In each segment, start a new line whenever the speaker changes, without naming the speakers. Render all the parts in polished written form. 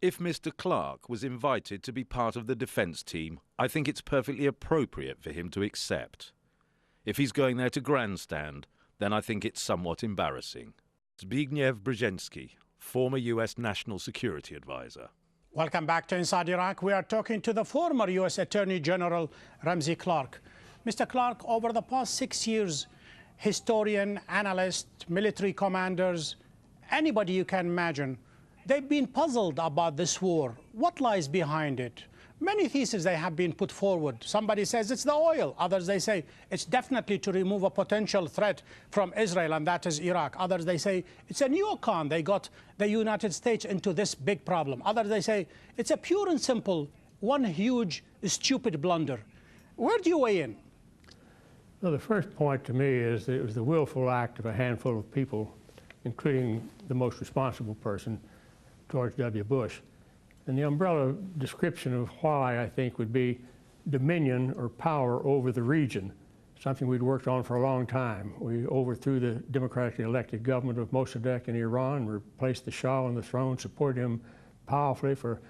If Mr. Clarke was invited to be part of the defence team, I think it's perfectly appropriate for him to accept. If he's going there to grandstand, then I think it's somewhat embarrassing. Zbigniew Brzezinski, former US National Security Advisor.
Welcome back to Inside Iraq. We are talking to the former US Attorney General Ramsey Clark. Mr. Clark, over the past 6 years, historian, analyst, military commanders, anybody you can imagine, they've been puzzled about this war. What lies behind it? Many theses they have been put forward. Somebody says it's the oil. Others, they say it's definitely to remove a potential threat from Israel, and that is Iraq. Others, they say it's a neocon. They got the United States into this big problem. Others, they say it's a pure and simple, one huge, stupid blunder. Where do you weigh in?
Well, the first point to me is that it was the willful act of a handful of people, including the most responsible person, George W. Bush. And the umbrella description of why, I think, would be dominion or power over the region, something we'd worked on for a long time. We overthrew the democratically elected government of Mossadegh in Iran, replaced the Shah on the throne, supported him powerfully for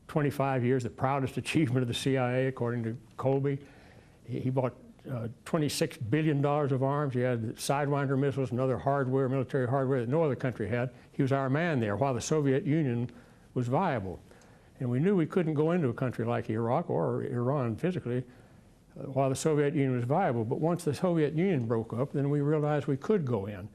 25 years, the proudest achievement of the CIA, according to Colby. He bought $26 billion of arms. He had Sidewinder missiles and other hardware, military hardware that no other country had. He was our man there while the Soviet Union was viable. And we knew we couldn't go into a country like Iraq or Iran physically while the Soviet Union was viable. But once the Soviet Union broke up, then we realized we could go in.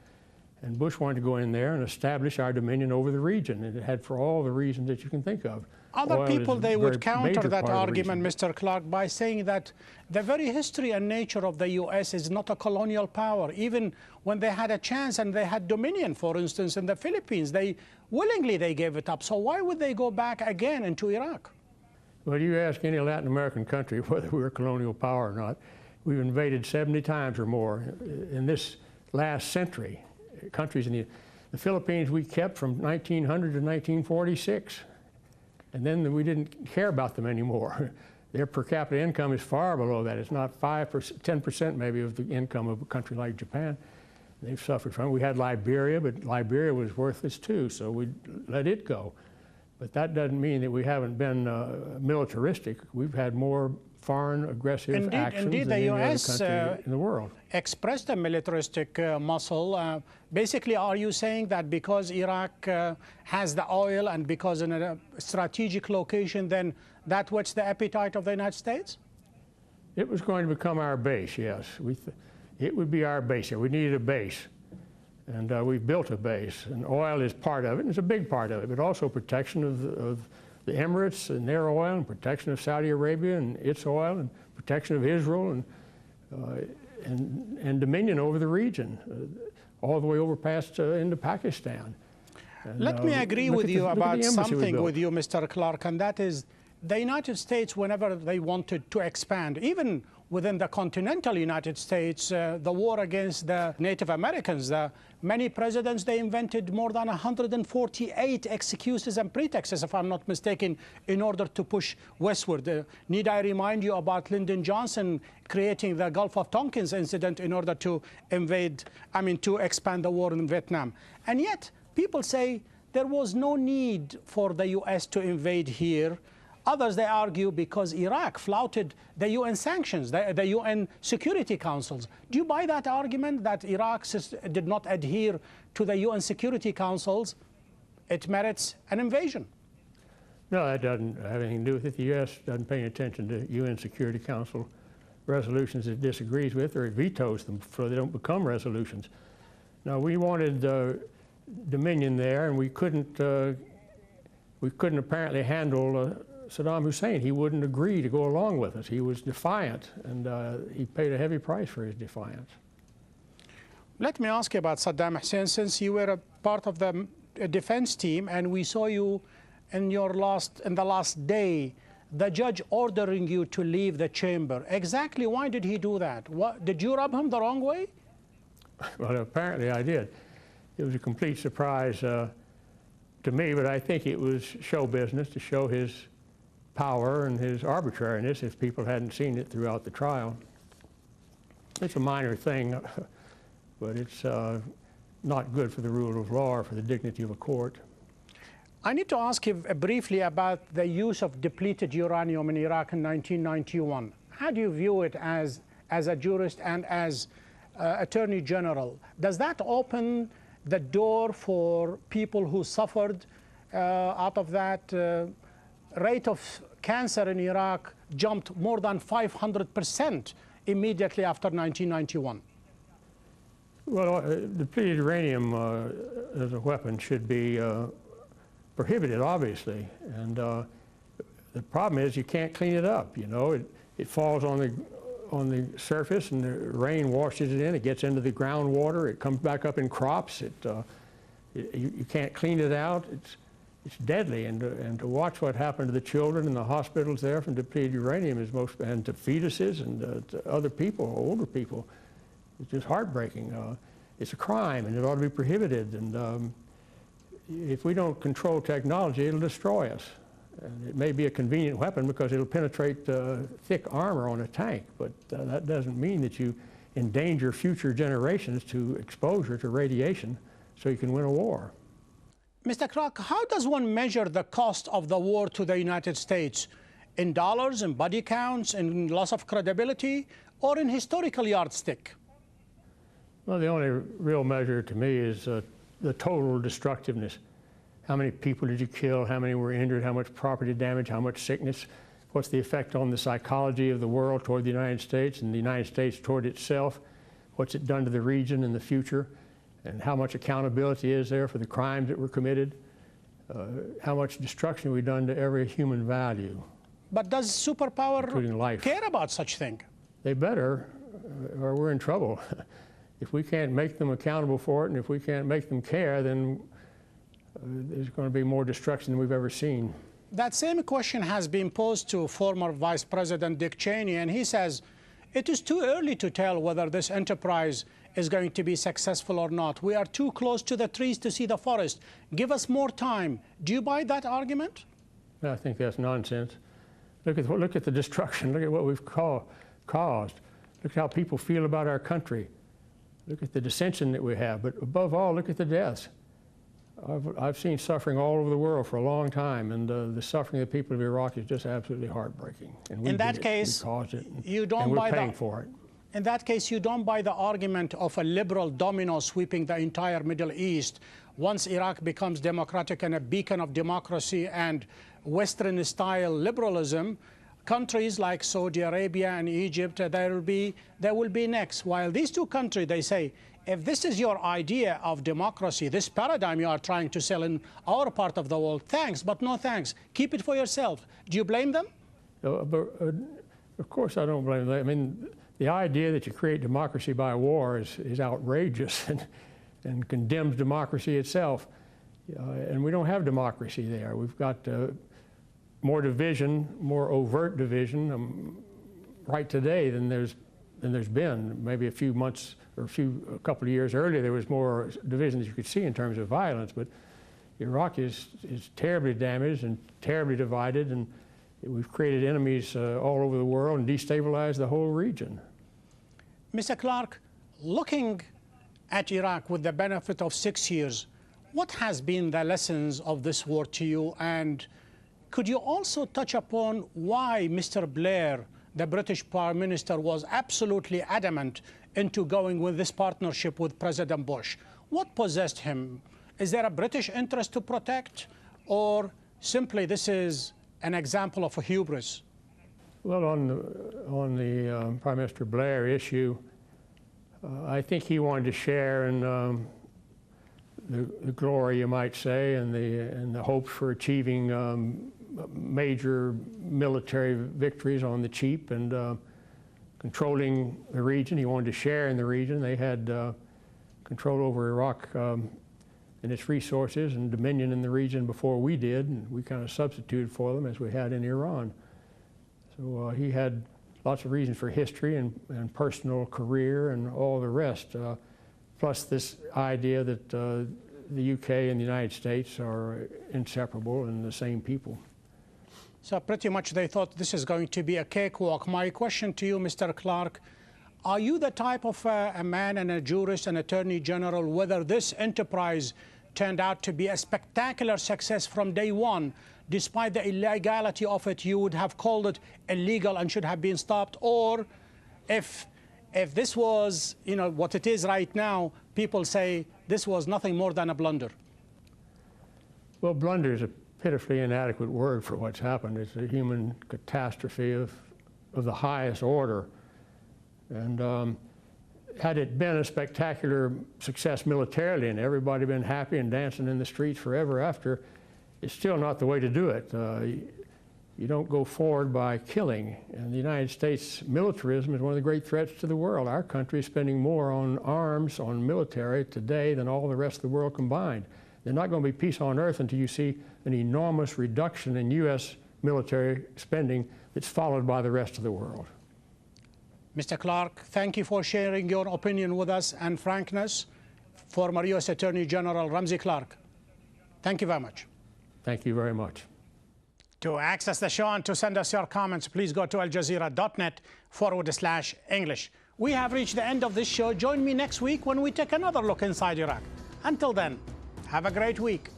And Bush wanted to go in there and establish our dominion over the region. And it had for all the reasons that you can think of.
Other people, they would counter that argument, Mr. Clark, by saying that the very history and nature of the U.S. is not a colonial power. Even when they had a chance and they had dominion, for instance, in the Philippines, they gave it up. So why would they go back again into Iraq?
Well, you ask any Latin American country whether we're a colonial power or not. We've invaded 70 times or more in this last century. Countries in the Philippines we kept from 1900 to 1946. And then we didn't care about them anymore. Their per capita income is far below that. It's not 5%, 10% maybe of the income of a country like Japan. They've suffered from it. We had Liberia, but Liberia was worthless too, so we let it go. But that doesn't mean that we haven't been militaristic. We've had more foreign aggressive actions than any other country in the world.
Expressed a militaristic muscle. Basically, are you saying that because Iraq has the oil and because in a strategic location, then that whets the appetite of the United States?
It was going to become our base, yes. It would be our base. We needed a base. And we've built a base. And oil is part of it, and it's a big part of it, but also protection of the Emirates and their oil, and protection of Saudi Arabia and its oil, and protection of Israel, and dominion over the region, all the way over past into Pakistan. And,
let me agree with you about something with you, Mr. Clark, and that is the United States, whenever they wanted to expand, even within the continental United States, the war against the Native Americans, many presidents, they invented more than 148 excuses and pretexts, if I'm not mistaken, in order to push westward. Need I remind you about Lyndon Johnson creating the Gulf of Tonkin incident in order to to expand the war in Vietnam? And yet, people say there was no need for the U.S. to invade here. Others, they argue because Iraq flouted the UN sanctions, the UN Security Councils. Do you buy that argument that Iraq did not adhere to the UN Security Councils? It merits an invasion.
No, that doesn't have anything to do with it. The U.S. doesn't pay attention to UN Security Council resolutions it disagrees with, or it vetoes them so they don't become resolutions. Now, we wanted dominion there, and we couldn't apparently handle Saddam Hussein. He wouldn't agree to go along with us. He was defiant, and he paid a heavy price for his defiance.
Let me ask you about Saddam Hussein, since you were a part of the defense team, and we saw you in the last day, the judge ordering you to leave the chamber. Exactly why did he do that? Did you rub him the wrong way?
Well, apparently I did. It was a complete surprise to me, but I think it was show business to show his power and his arbitrariness if people hadn't seen it throughout the trial. It's a minor thing, but it's not good for the rule of law or for the dignity of a court.
I need to ask you briefly about the use of depleted uranium in Iraq in 1991. How do you view it as a jurist and as Attorney General? Does that open the door for people who suffered out of that? Rate of cancer in Iraq jumped more than 500% immediately after 1991.
Well, depleted uranium as a weapon should be prohibited, obviously. And the problem is you can't clean it up. You know, it falls on the surface, and the rain washes it in. It gets into the groundwater. It comes back up in crops. You can't clean it out. It's deadly. And to watch what happened to the children in the hospitals there from depleted uranium and to fetuses and to other people, older people, it's just heartbreaking. It's a crime, and it ought to be prohibited. And if we don't control technology, it'll destroy us. And it may be a convenient weapon because it'll penetrate thick armor on a tank, but that doesn't mean that you endanger future generations to exposure to radiation so you can win a war.
Mr. Clarke, how does one measure the cost of the war to the United States? In dollars, in body counts, in loss of credibility, or in historical yardstick?
Well, the only real measure to me is the total destructiveness. How many people did you kill? How many were injured? How much property damage? How much sickness? What's the effect on the psychology of the world toward the United States and the United States toward itself? What's it done to the region in the future? And how much accountability is there for the crimes that were committed? How much destruction have we done to every human value?
But does superpower
including life
care about such thing?
They better, or we're in trouble. If we can't make them accountable for it, and if we can't make them care, then there's going to be more destruction than we've ever seen.
That same question has been posed to former Vice President Dick Cheney, and he says, it is too early to tell whether this enterprise is going to be successful or not. We are too close to the trees to see the forest. Give us more time. Do you buy that argument?
I think that's nonsense. Look at the destruction. Look at what we've caused. Look at how people feel about our country. Look at the dissension that we have, but above all, look at the deaths. I've seen suffering all over the world for a long time, and the suffering of the people of Iraq is just absolutely heartbreaking. And
in that case,
we caused it,
you don't
and we're
buy
paying for it.
In that case, you don't buy the argument of a liberal domino sweeping the entire Middle East. Once Iraq becomes democratic and a beacon of democracy and Western-style liberalism, countries like Saudi Arabia and Egypt, they will be next. While these two countries, they say, if this is your idea of democracy, this paradigm you are trying to sell in our part of the world, thanks, but no thanks. Keep it for yourself. Do you blame them?
Of course I don't blame them. I mean, the idea that you create democracy by war is outrageous and condemns democracy itself. And we don't have democracy there. We've got more division, more overt division right today than there's been. Maybe a few months or a couple of years earlier, there was more division that you could see in terms of violence. But Iraq is terribly damaged and terribly divided, and we've created enemies all over the world and destabilized the whole region.
Mr. Clarke, looking at Iraq with the benefit of 6 years, what has been the lessons of this war to you? And could you also touch upon why Mr. Blair, the British Prime Minister, was absolutely adamant into going with this partnership with President Bush? What possessed him? Is there a British interest to protect, or simply this is an example of a hubris?
Well, on the Prime Minister Blair issue, I think he wanted to share in the glory, you might say, and the hopes for achieving major military victories on the cheap and controlling the region. He wanted to share in the region. They had control over Iraq and its resources and dominion in the region before we did, and we kind of substituted for them as we had in Iran. So he had lots of reasons for history and personal career and all the rest, plus this idea that the UK and the United States are inseparable and the same people.
So pretty much they thought this is going to be a cakewalk. My question to you, Mr. Clarke, are you the type of a man and a jurist and attorney general, whether this enterprise turned out to be a spectacular success from day one. Despite the illegality of it, you would have called it illegal and should have been stopped. Or if this was, you know, what it is right now, people say this was nothing more than a blunder.
Well, blunder is a pitifully inadequate word for what's happened. It's a human catastrophe of the highest order. And had it been a spectacular success militarily and everybody been happy and dancing in the streets forever after, it's still not the way to do it. You don't go forward by killing. And the United States militarism is one of the great threats to the world. Our country is spending more on arms, on military today than all the rest of the world combined. There's not going to be peace on earth until you see an enormous reduction in U.S. military spending that's followed by the rest of the world.
Mr. Clarke, thank you for sharing your opinion with us and frankness. Former U.S. Attorney General Ramsey Clark, thank you very much.
Thank you very much.
To access the show and to send us your comments, please go to aljazeera.net/English. We have reached the end of this show. Join me next week when we take another look inside Iraq. Until then, have a great week.